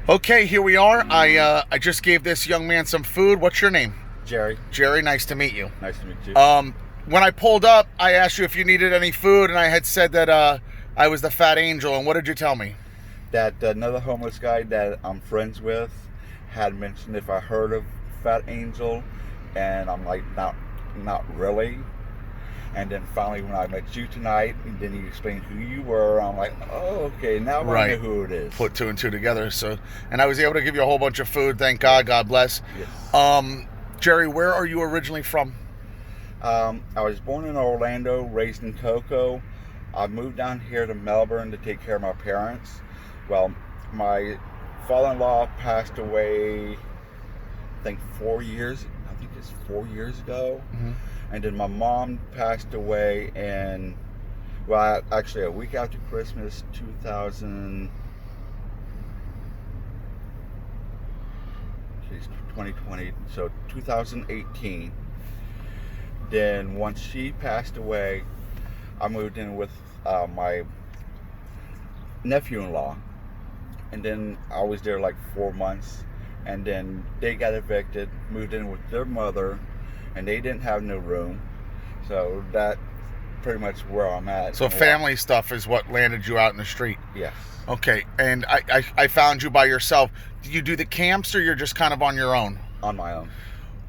Okay, here we are. I just gave this young man some food. What's your name? Jerry. Jerry, nice to meet you. Nice to meet you. When I pulled up, I asked you if you needed any food, and I had said that I was the Fat Angel, and what did you tell me? That another homeless guy that I'm friends with had mentioned if I heard of Fat Angel, and I'm like, not really. And then finally when I met you tonight, and then you explained who you were, I'm like, oh, okay, now I know who it is. Put two and two together. And I was able to give you a whole bunch of food, thank God, God bless. Yes. Jerry, where are you originally from? I was born in Orlando, raised in Cocoa. I moved down here to Melbourne to take care of my parents. Well, my father-in-law passed away, I think 4 years ago. Mm-hmm. And then my mom passed away in, well, actually a week after Christmas, 2020, so 2018. Then once she passed away, I moved in with my nephew-in-law. And then I was there like 4 months. And then they got evicted, moved in with their mother, and they didn't have no room. So that pretty much where I'm at. So family stuff is what landed you out in the street? Yes. Okay, and I found you by yourself. Do you do the camps, or you're just kind of on your own? On my own.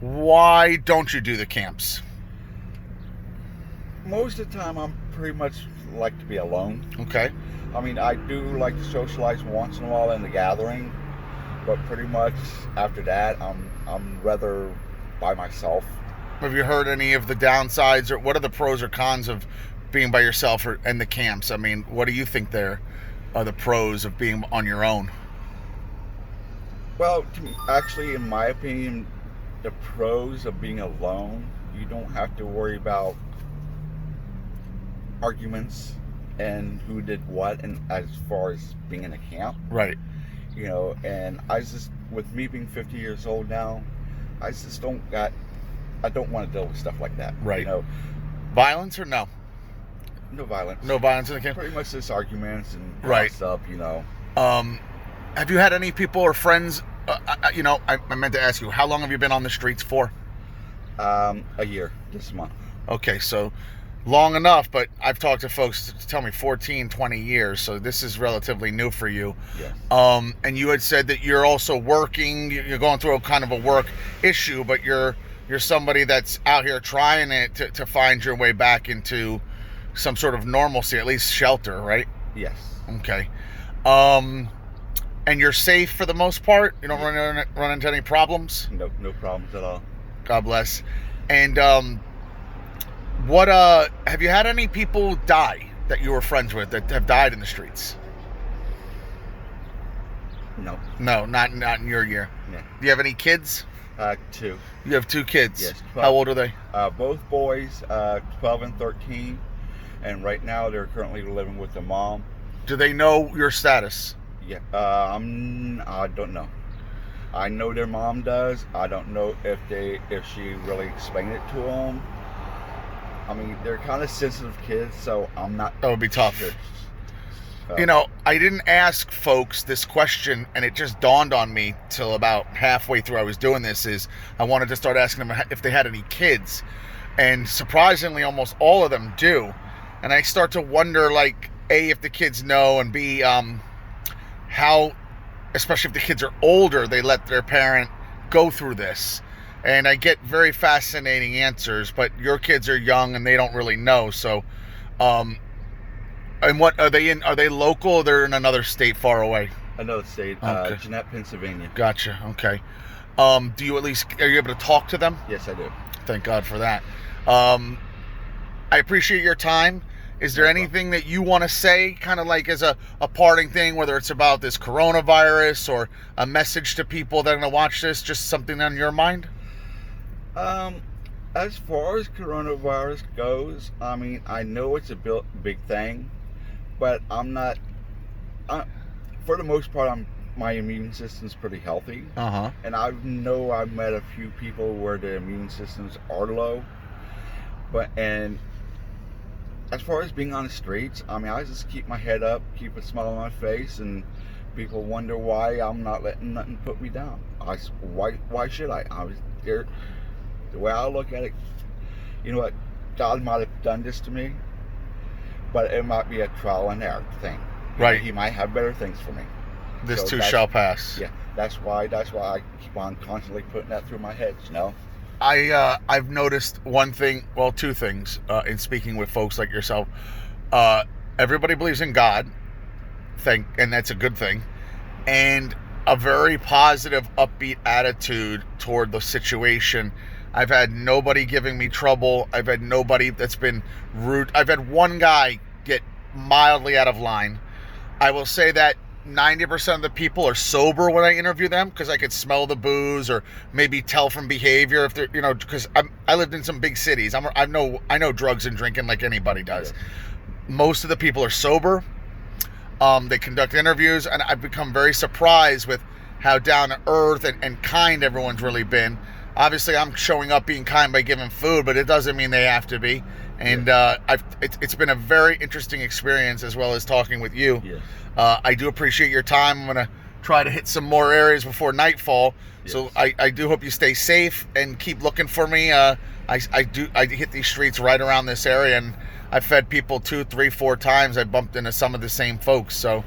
Why don't you do the camps? Most of the time, I'm pretty much like to be alone. Okay. I mean, I do like to socialize once in a while in the gathering, but pretty much after that, I'm rather by myself. Have you heard any of the downsides, or what are the pros or cons of being by yourself and the camps? I mean, what do you think there are the pros of being on your own? Well, actually, in my opinion, the pros of being alone, you don't have to worry about arguments and who did what, and as far as being in a camp. Right. You know, and with me being 50 years old now, I don't want to deal with stuff like that. Right. You know, violence or no? No violence. No violence in the camp? Pretty much just arguments and right. stuff, you know. Have you had any people or friends, I meant to ask you, how long have you been on the streets for? A year, this month. Okay, so long enough, but I've talked to folks to tell me 14, 20 years, so this is relatively new for you. Yes. And you had said that you're also working, you're going through a kind of a work issue, but you're somebody that's out here trying to find your way back into some sort of normalcy, at least shelter, right? Yes. Okay. And you're safe for the most part? You don't run into any problems? No problems at all. God bless. And what have you had any people die that you were friends with that have died in the streets? No. No, not in your year. No. Do you have any kids? 2. You have 2 kids? Yes. 12. How old are they? Both boys, 12 and 13. And right now they're currently living with their mom. Do they know your status? Yeah. I don't know. I know their mom does. I don't know if she really explained it to them. I mean, they're kind of sensitive kids, so I'm not. That would be tough. Sure. I didn't ask folks this question, and it just dawned on me till about halfway through I was doing this, is I wanted to start asking them if they had any kids. And surprisingly, almost all of them do. And I start to wonder, like, A, if the kids know, and B, how, especially if the kids are older, they let their parent go through this. And I get very fascinating answers, but your kids are young and they don't really know. So, and what are they in? Are they local, or they're in another state far away? Another state, okay. Jeanette, Pennsylvania. Gotcha. Okay. Are you able to talk to them? Yes, I do. Thank God for that. I appreciate your time. Is there anything that you want to say, kind of like as a parting thing, whether it's about this coronavirus or a message to people that are going to watch this, just something on your mind? As far as coronavirus goes, I mean, I know it's a big thing, but for the most part, my immune system's pretty healthy. Uh-huh. And I've met a few people where their immune systems are low. And as far as being on the streets, I mean, I just keep my head up, keep a smile on my face, and people wonder why I'm not letting nothing put me down. Why should I? I was there. The way I look at it, you know what? God might have done this to me, but it might be a trial and error thing. Right. He might have better things for me. This too shall pass. Yeah. That's why I keep on constantly putting that through my head. You know. I've noticed one thing, well, two things, in speaking with folks like yourself. Everybody believes in God, and that's a good thing, and a very positive, upbeat attitude toward the situation. I've had nobody giving me trouble. I've had nobody that's been rude. I've had one guy get mildly out of line. I will say that 90% of the people are sober when I interview them, because I could smell the booze or maybe tell from behavior if they're, because I lived in some big cities. I know drugs and drinking like anybody does. Yeah. Most of the people are sober. They conduct interviews, and I've become very surprised with how down to earth and kind everyone's really been. Obviously, I'm showing up being kind by giving food, but it doesn't mean they have to be. And it's been a very interesting experience, as well as talking with you. Yes. I do appreciate your time. I'm going to try to hit some more areas before nightfall. Yes. So I do hope you stay safe and keep looking for me. I hit these streets right around this area, and I've fed people 2, 3, 4 times. I bumped into some of the same folks. So,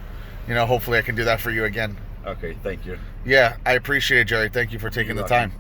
hopefully I can do that for you again. Okay, thank you. Yeah, I appreciate it, Jerry. Thank you for taking the time.